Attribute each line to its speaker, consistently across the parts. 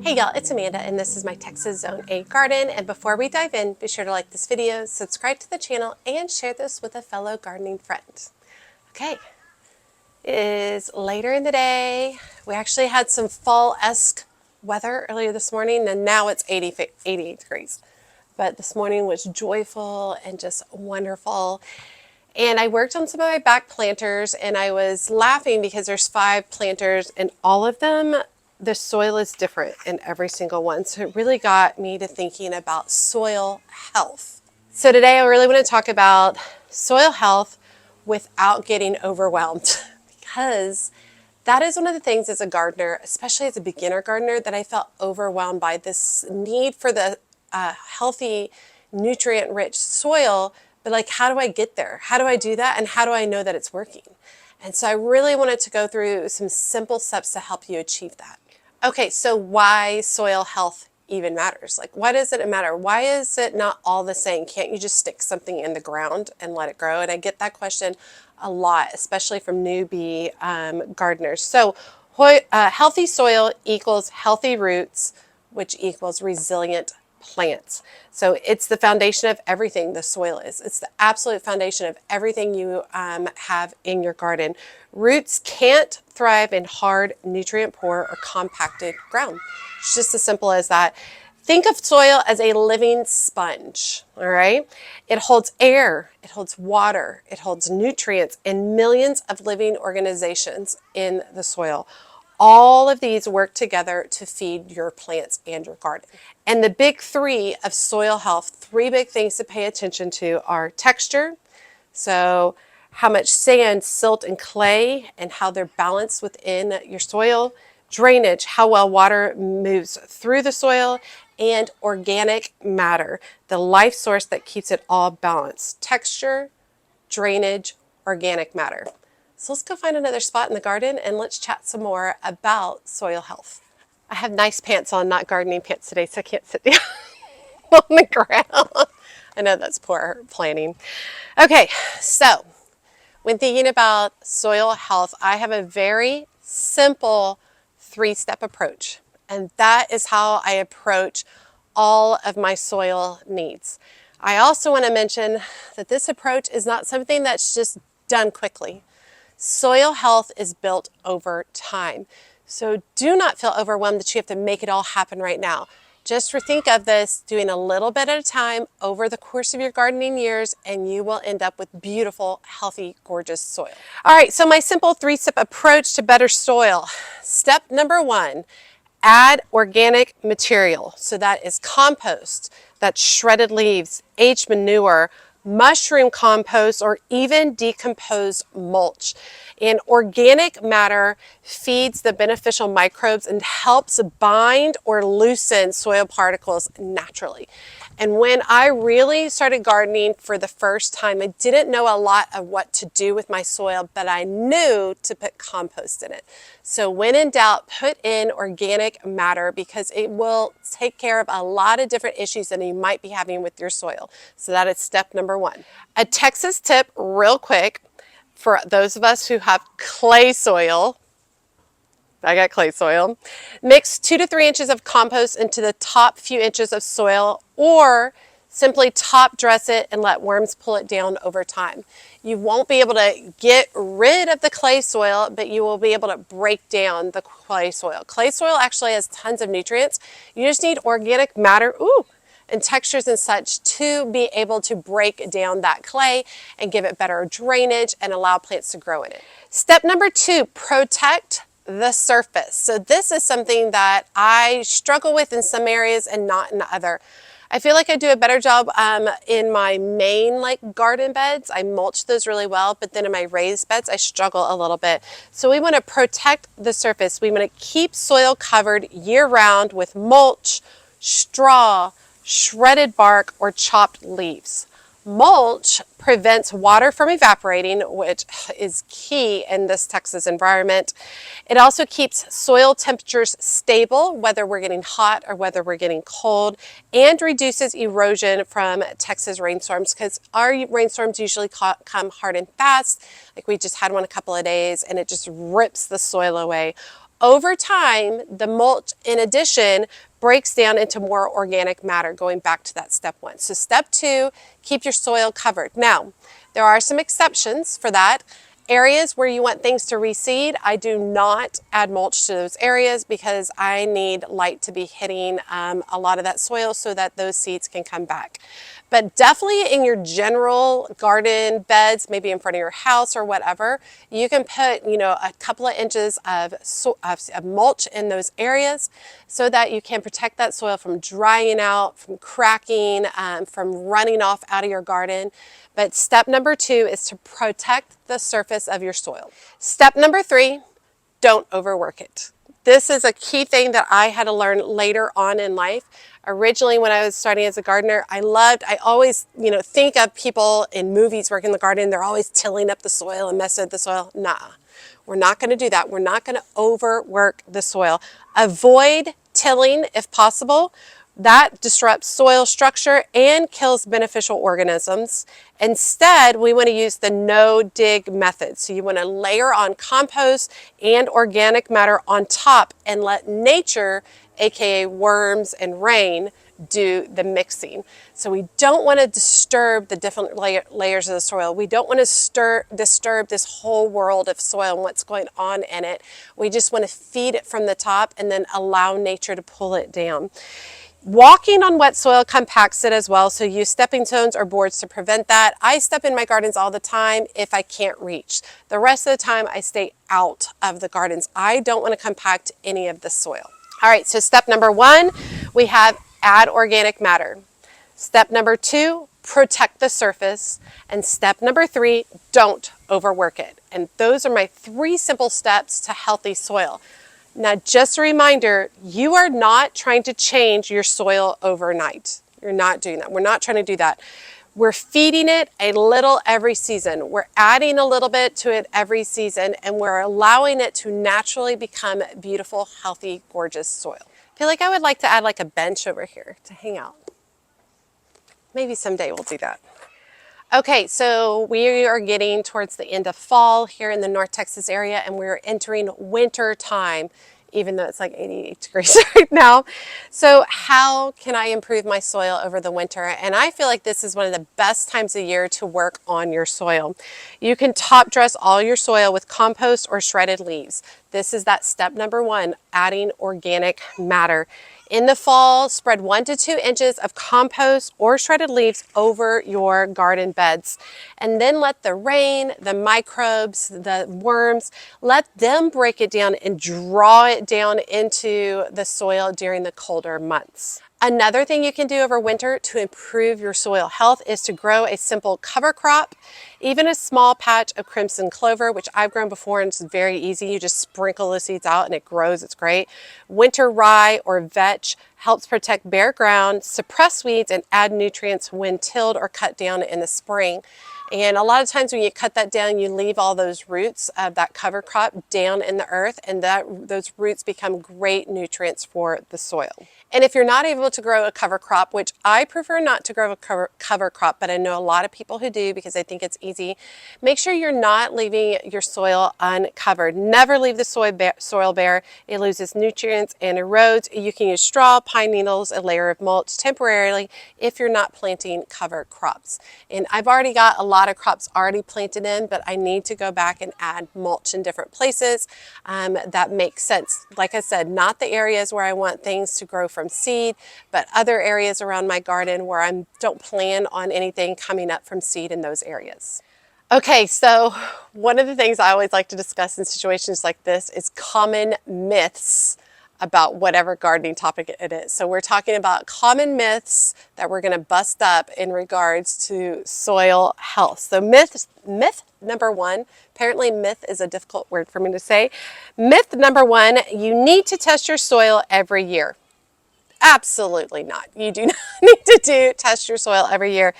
Speaker 1: Hey y'all, it's Amanda and this is my Texas Zone 8 garden, and before we dive in, be sure to like this video, subscribe to the channel, and share this with a fellow gardening friend. Okay, it is later in the day. We actually had some fall-esque weather earlier this morning and now it's 88 degrees. But this morning was joyful and just wonderful. And I worked on some of my back planters and I was laughing because there's 5 planters and all of them, the soil is different in every single one. So it really got me to thinking about soil health. So today I really want to talk about soil health without getting overwhelmed because that is one of the things as a gardener, especially as a beginner gardener, that I felt overwhelmed by this need for the healthy, nutrient-rich soil. But like, how do I get there? How do I do that? And how do I know that it's working? And so I really wanted to go through some simple steps to help you achieve that. Okay, so why soil health even matters? Like, why does it matter? Why is it not all the same? Can't you just stick something in the ground and let it grow? And I get that question a lot, especially from newbie gardeners. So healthy soil equals healthy roots, which equals resilient plants. So it's the foundation of everything, the soil is. It's the absolute foundation of everything you have in your garden. Roots can't thrive in hard, nutrient-poor, or compacted ground. It's just as simple as that. Think of soil as a living sponge, all right? It holds air, it holds water, it holds nutrients, and millions of living organizations in the soil. All of these work together to feed your plants and your garden. And the big 3 of soil health, 3 big things to pay attention to are texture, so how much sand, silt, and clay, and how they're balanced within your soil. Drainage, how well water moves through the soil. And organic matter, the life source that keeps it all balanced. Texture, drainage, organic matter. So let's go find another spot in the garden and let's chat some more about soil health. I have nice pants on, not gardening pants today, so I can't sit down on the ground. I know that's poor planning. Okay, so when thinking about soil health, I have a very simple 3-step approach. And that is how I approach all of my soil needs. I also want to mention that this approach is not something that's just done quickly. Soil health is built over time. So do not feel overwhelmed that you have to make it all happen right now. Just think of this doing a little bit at a time over the course of your gardening years, and you will end up with beautiful, healthy, gorgeous soil. All right, so my simple 3-step approach to better soil. Step number 1, add organic material. So that is compost, that's shredded leaves, aged manure, mushroom compost, or even decomposed mulch. And organic matter feeds the beneficial microbes and helps bind or loosen soil particles naturally. And when I really started gardening for the first time, I didn't know a lot of what to do with my soil, but I knew to put compost in it. So when in doubt, put in organic matter because it will take care of a lot of different issues that you might be having with your soil. So that is step number 1. A Texas tip real quick for those of us who have clay soil. I got clay soil. Mix 2 to 3 inches of compost into the top few inches of soil, or simply top dress it and let worms pull it down over time. You won't be able to get rid of the clay soil, but you will be able to break down the clay soil. Clay soil actually has tons of nutrients. You just need organic matter, and textures and such to be able to break down that clay and give it better drainage and allow plants to grow in it. Step number 2, protect the surface. So this is something that I struggle with in some areas and not in other. I feel like I do a better job in my main garden beds. I mulch those really well, but then in my raised beds, I struggle a little bit. So we want to protect the surface. We want to keep soil covered year round with mulch, straw, shredded bark, or chopped leaves. Mulch prevents water from evaporating, which is key in this Texas environment. It also keeps soil temperatures stable, whether we're getting hot or whether we're getting cold, and reduces erosion from Texas rainstorms, because our rainstorms usually come hard and fast. Like we just had one a couple of days and it just rips the soil away. Over time, the mulch, in addition, breaks down into more organic matter, going back to that step 1. So step 2, keep your soil covered. Now, there are some exceptions for that. Areas where you want things to reseed, I do not add mulch to those areas because I need light to be hitting a lot of that soil so that those seeds can come back. But definitely in your general garden beds, maybe in front of your house or whatever, you can put, a couple of inches of mulch in those areas so that you can protect that soil from drying out, from cracking, from running off out of your garden. But step number 2 is to protect the surface of your soil. Step number 3, don't overwork it. This is a key thing that I had to learn later on in life. Originally, when I was starting as a gardener, I always, think of people in movies working in the garden. They're always tilling up the soil and messing with the soil. Nah, we're not going to do that. We're not going to overwork the soil. Avoid tilling if possible. That disrupts soil structure and kills beneficial organisms. Instead, we want to use the no-dig method. So you want to layer on compost and organic matter on top and let nature, aka worms and rain, do the mixing. So we don't want to disturb the different layers of the soil. We don't want to disturb this whole world of soil and what's going on in it. We just want to feed it from the top and then allow nature to pull it down. Walking on wet soil compacts it as well, so use stepping stones or boards to prevent that. I step in my gardens all the time if I can't reach. The rest of the time I stay out of the gardens. I don't want to compact any of the soil. All right, so step number 1, we have add organic matter. Step number 2, protect the surface. And step number 3, don't overwork it. And those are my 3 simple steps to healthy soil. Now, just a reminder, you are not trying to change your soil overnight. You're not doing that. We're not trying to do that. We're feeding it a little every season. We're adding a little bit to it every season, and we're allowing it to naturally become beautiful, healthy, gorgeous soil. I feel like I would like to add like a bench over here to hang out. Maybe someday we'll do that. Okay, so we are getting towards the end of fall here in the North Texas area, and we're entering winter time, even though it's like 88 degrees right now. So how can I improve my soil over the winter? And I feel like this is one of the best times of year to work on your soil. You can top dress all your soil with compost or shredded leaves. This is that step number 1, adding organic matter. In the fall, spread 1 to 2 inches of compost or shredded leaves over your garden beds. And then let the rain, the microbes, the worms, let them break it down and draw it down into the soil during the colder months. Another thing you can do over winter to improve your soil health is to grow a simple cover crop, even a small patch of crimson clover, which I've grown before and it's very easy. You just sprinkle the seeds out and it grows. It's great. Winter rye or vetch helps protect bare ground, suppress weeds, and add nutrients when tilled or cut down in the spring. And a lot of times when you cut that down, you leave all those roots of that cover crop down in the earth, and those roots become great nutrients for the soil. And if you're not able to grow a cover crop, which I prefer not to grow a cover crop, but I know a lot of people who do because I think it's easy, make sure you're not leaving your soil uncovered. Never leave the soil bare. It loses nutrients and erodes. You can use straw, pine needles, a layer of mulch temporarily if you're not planting cover crops. And I've already got a lot of crops already planted in, but I need to go back and add mulch in different places. That makes sense. Like I said, not the areas where I want things to grow from seed, but other areas around my garden where I don't plan on anything coming up from seed in those areas. Okay, so one of the things I always like to discuss in situations like this is common myths about whatever gardening topic it is. So we're talking about common myths that we're going to bust up in regards to soil health. So myth number 1, apparently myth is a difficult word for me to say. Myth number 1, you need to test your soil every year. Absolutely not. You do not need to test your soil every year.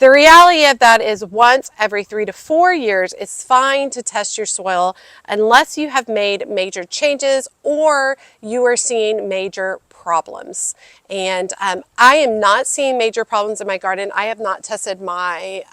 Speaker 1: The reality of that is once every 3 to 4 years, it's fine to test your soil unless you have made major changes or you are seeing major progress. problems. And I am not seeing major problems in my garden. I have not tested my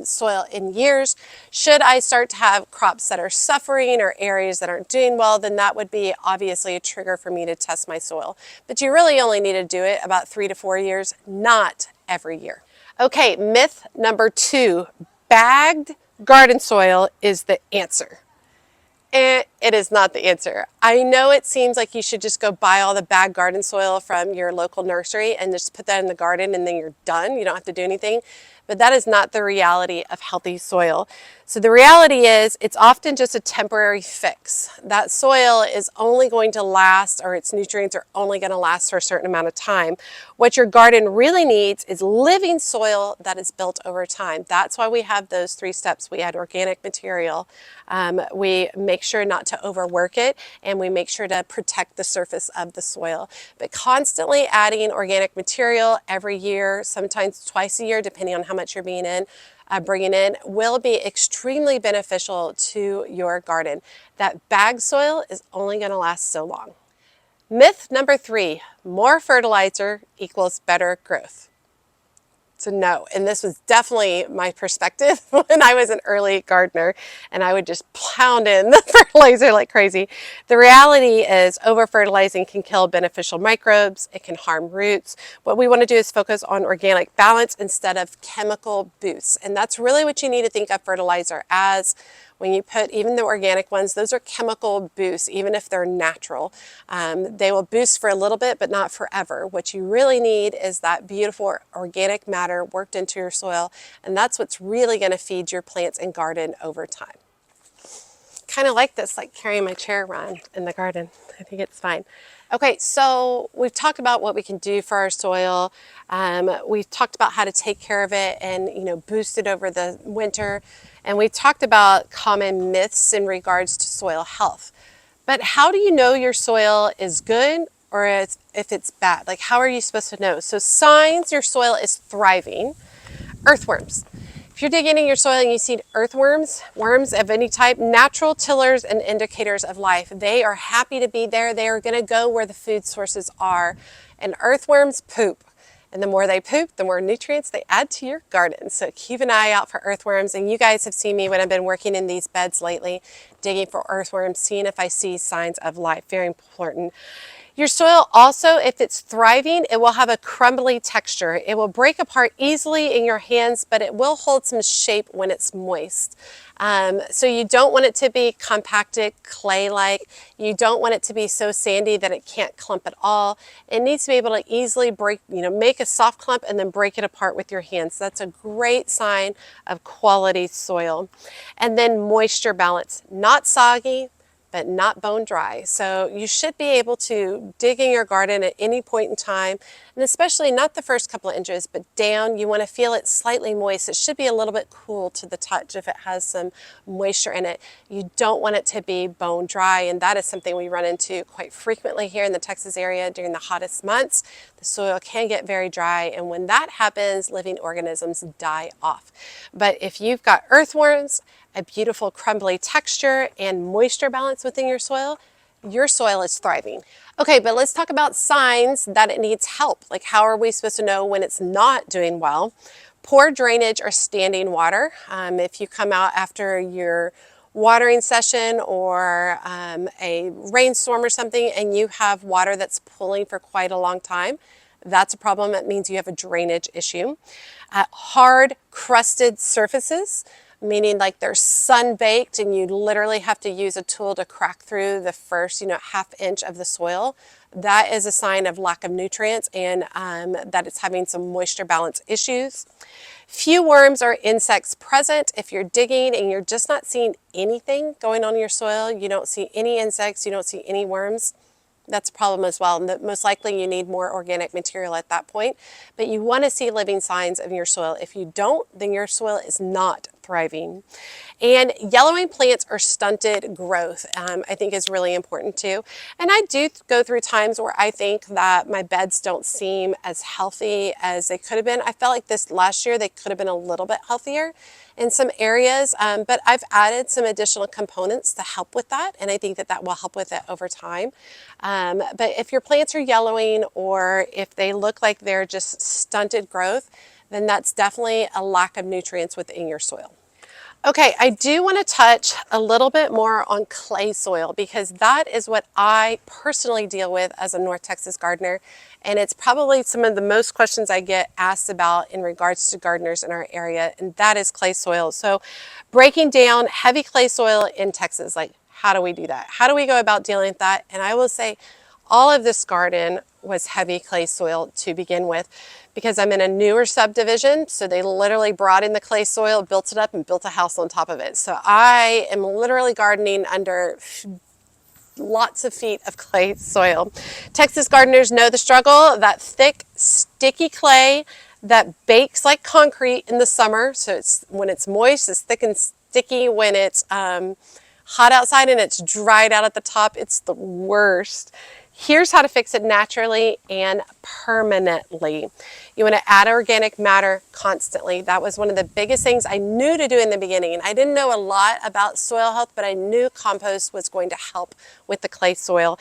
Speaker 1: soil in years. Should I start to have crops that are suffering or areas that aren't doing well, then that would be obviously a trigger for me to test my soil. But you really only need to do it about 3 to 4 years, not every year. Okay, myth number 2, bagged garden soil is the answer. It is not the answer. I know it seems like you should just go buy all the bagged garden soil from your local nursery and just put that in the garden and then you're done. You don't have to do anything. But that is not the reality of healthy soil. So the reality is it's often just a temporary fix. That soil is only going to last, or its nutrients are only going to last for a certain amount of time. What your garden really needs is living soil that is built over time. That's why we have those 3 steps. We add organic material. We make sure not to overwork it, and we make sure to protect the surface of the soil. But constantly adding organic material every year, sometimes twice a year, depending on how much you're bringing in, will be extremely beneficial to your garden. That bagged soil is only going to last so long. Myth number 3, more fertilizer equals better growth. So no, and this was definitely my perspective when I was an early gardener and I would just pound in the fertilizer like crazy. The reality is over-fertilizing can kill beneficial microbes, it can harm roots. What we want to do is focus on organic balance instead of chemical boosts. And that's really what you need to think of fertilizer as. When you put even the organic ones, those are chemical boosts, even if they're natural. They will boost for a little bit, but not forever. What you really need is that beautiful organic matter worked into your soil, and that's what's really going to feed your plants and garden over time. Kind of like this, like carrying my chair around in the garden. I think it's fine. Okay, so we've talked about what we can do for our soil. We've talked about how to take care of it and boost it over the winter. And we've talked about common myths in regards to soil health. But how do you know your soil is good or if it's bad? Like, how are you supposed to know? So signs your soil is thriving. Earthworms. If you're digging in your soil and you see earthworms, worms of any type, natural tillers and indicators of life. They are happy to be there. They are going to go where the food sources are. And earthworms poop. And the more they poop, the more nutrients they add to your garden. So keep an eye out for earthworms. And you guys have seen me when I've been working in these beds lately, digging for earthworms, seeing if I see signs of life. Very important. Your soil also, if it's thriving, it will have a crumbly texture. It will break apart easily in your hands, but it will hold some shape when it's moist. So you don't want it to be compacted, clay-like. You don't want it to be so sandy that it can't clump at all. It needs to be able to easily break, make a soft clump and then break it apart with your hands. That's a great sign of quality soil. And then moisture balance, not soggy, but not bone dry. So you should be able to dig in your garden at any point in time, and especially not the first couple of inches, but down. You want to feel it slightly moist. It should be a little bit cool to the touch if it has some moisture in it. You don't want it to be bone dry, and that is something we run into quite frequently here in the Texas area during the hottest months. The soil can get very dry, and when that happens, living organisms die off. But if you've got earthworms, a beautiful crumbly texture, and moisture balance within your soil is thriving. Okay, but let's talk about signs that it needs help. Like, how are we supposed to know when it's not doing well? Poor drainage or standing water. If you come out after your watering session or a rainstorm or something and you have water that's pooling for quite a long time, that's a problem. That means you have a drainage issue. Hard, crusted surfaces, meaning like they're sun-baked and you literally have to use a tool to crack through the first, half inch of the soil. That is a sign of lack of nutrients and that it's having some moisture balance issues. Few worms or insects present. If you're digging and you're just not seeing anything going on in your soil, you don't see any insects, you don't see any worms, that's a problem as well. And most likely you need more organic material at that point. But you want to see living signs of your soil. If you don't, then your soil is not thriving. And yellowing plants or stunted growth, I think is really important too. And I do go through times where I think that my beds don't seem as healthy as they could have been. I felt like this last year they could have been a little bit healthier in some areas, but I've added some additional components to help with that, and I think that that will help with it over time. But if your plants are yellowing or if they look like they're just stunted growth, then that's definitely a lack of nutrients within your soil. Okay, I do want to touch a little bit more on clay soil because that is what I personally deal with as a North Texas gardener, and it's probably some of the most questions I get asked about in regards to gardeners in our area, and that is clay soil. So breaking down heavy clay soil in Texas, like how do we do that? How do we go about dealing with that? And I will say all of this garden was heavy clay soil to begin with because I'm in a newer subdivision, so they literally brought in the clay soil, built it up, and built a house on top of it. So I am literally gardening under lots of feet of clay soil. Texas gardeners know the struggle, that thick, sticky clay that bakes like concrete in the summer. So it's when it's moist, it's thick and sticky. When it's hot outside and it's dried out at the top, it's the worst. Here's how to fix it naturally and permanently. You want to add organic matter constantly. That was one of the biggest things I knew to do in the beginning. I didn't know a lot about soil health, but I knew compost was going to help with the clay soil.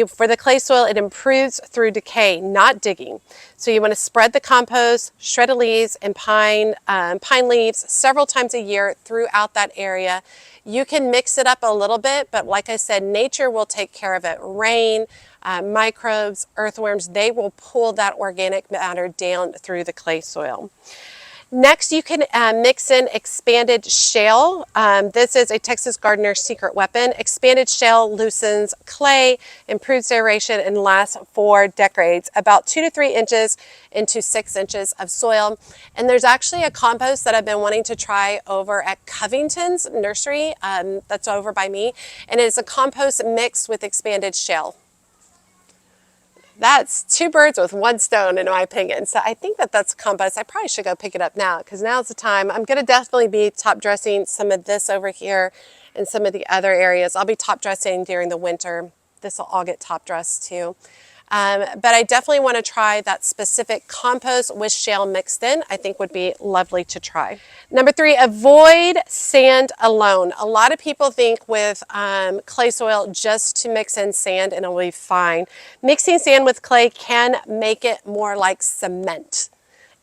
Speaker 1: For the clay soil, it improves through decay, not digging. So you want to spread the compost, shredded leaves, and pine leaves several times a year throughout that area. You can mix it up a little bit, but like I said, nature will take care of it. Rain, microbes, earthworms, they will pull that organic matter down through the clay soil. Next, you can mix in expanded shale. This is a Texas gardener's secret weapon. Expanded shale loosens clay, improves aeration, and lasts for decades. About 2 to 3 inches into 6 inches of soil. And there's actually a compost that I've been wanting to try over at Covington's Nursery. That's over by me. And it's a compost mixed with expanded shale. That's 2 birds with 1 stone in my opinion. So I think that that's compost. I probably should go pick it up now because now's the time. I'm going to definitely be top dressing some of this over here and some of the other areas. I'll be top dressing during the winter. This will all get top dressed too. But I definitely want to try that specific compost with shale mixed in. I think would be lovely to try. Number 3, avoid sand alone. A lot of people think with clay soil just to mix in sand and it'll be fine. Mixing sand with clay can make it more like cement.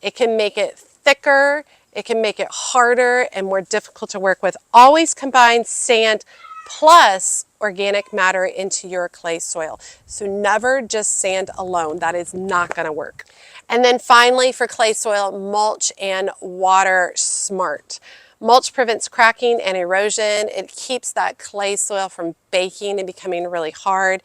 Speaker 1: It can make it thicker, it can make it harder and more difficult to work with. Always combine sand plus organic matter into your clay soil. So never just sand alone. That is not going to work. And then finally for clay soil, mulch and water smart. Mulch prevents cracking and erosion. It keeps that clay soil from baking and becoming really hard.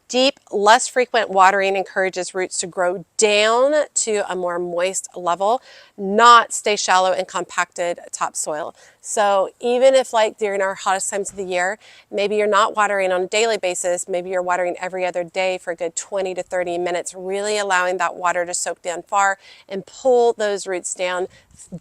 Speaker 1: Deep, less frequent watering encourages roots to grow down to a more moist level, not stay shallow and compacted topsoil. So even if like during our hottest times of the year, maybe you're not watering on a daily basis, maybe you're watering every other day for a good 20 to 30 minutes, really allowing that water to soak down far and pull those roots down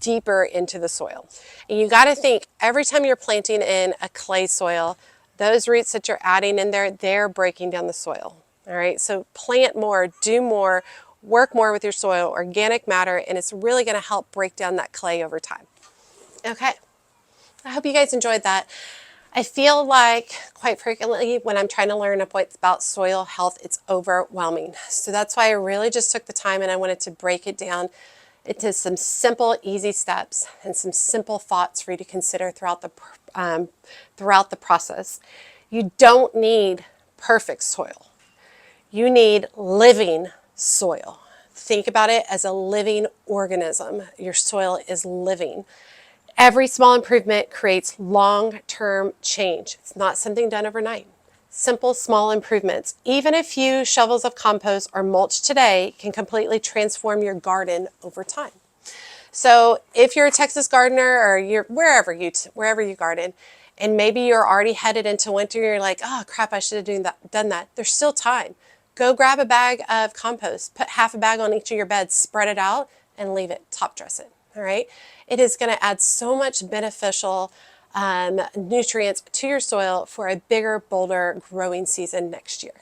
Speaker 1: deeper into the soil. And you got to think every time you're planting in a clay soil, those roots that you're adding in there, they're breaking down the soil. All right, so plant more, do more, work more with your soil, organic matter, and it's really going to help break down that clay over time. Okay, I hope you guys enjoyed that. I feel like quite frequently when I'm trying to learn about soil health, it's overwhelming. So that's why I really just took the time and I wanted to break it down into some simple, easy steps and some simple thoughts for you to consider throughout the process. You don't need perfect soil. You need living soil. Think about it as a living organism. Your soil is living. Every small improvement creates long-term change. It's not something done overnight. Simple, small improvements, even a few shovels of compost or mulch today can completely transform your garden over time. So if you're a Texas gardener or you're wherever you garden, and maybe you're already headed into winter, you're like, oh crap, I should have done that. There's still time. Go grab a bag of compost, put half a bag on each of your beds, spread it out, and leave it, top dress it. all right? It is going to add so much beneficial nutrients to your soil for a bigger, bolder growing season next year.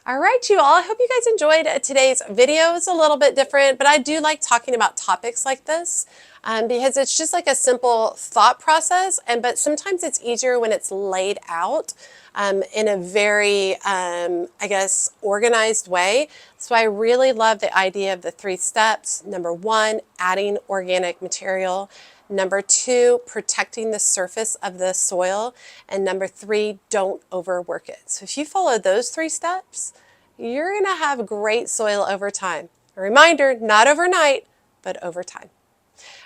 Speaker 1: All right, you all, I hope you guys enjoyed today's video. It's a little bit different, but I do like talking about topics like this because it's just like a simple thought process, but sometimes it's easier when it's laid out in a very, I guess, organized way. So I really love the idea of the 3 steps. Number 1, adding organic material. Number 2, protecting the surface of the soil. And number 3, don't overwork it. So if you follow those 3 steps, you're going to have great soil over time. A reminder, not overnight, but over time.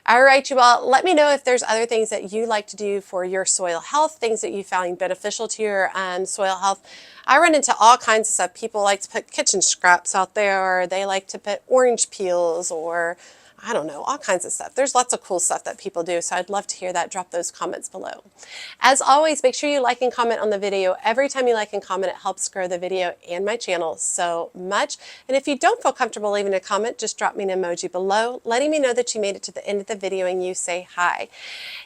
Speaker 1: All right, you all, let me know if there's other things that you like to do for your soil health, things that you found beneficial to your soil health. I run into all kinds of stuff. People like to put kitchen scraps out there, or they like to put orange peels, or I don't know, all kinds of stuff. There's lots of cool stuff that people do, so I'd love to hear that. Drop those comments below. As always, make sure you like and comment on the video. Every time you like and comment, it helps grow the video and my channel so much. And if you don't feel comfortable leaving a comment, just drop me an emoji below, letting me know that you made it to the end of the video and you say hi.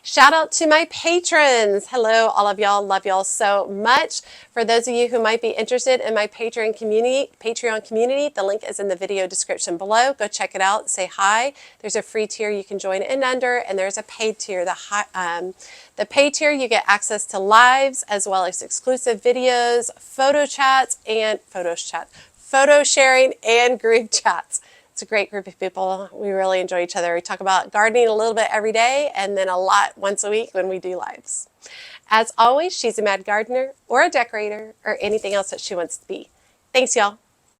Speaker 1: Shout out to my patrons. Hello, all of y'all. Love y'all so much. For those of you who might be interested in my Patreon community, the link is in the video description below. Go check it out. Say hi. There's a free tier you can join in under, and there's a paid tier. The paid tier, you get access to lives as well as exclusive videos, photo sharing, and group chats. It's a great group of people. We really enjoy each other. We talk about gardening a little bit every day and then a lot once a week when we do lives. As always, she's a mad gardener or a decorator or anything else that she wants to be. Thanks, y'all.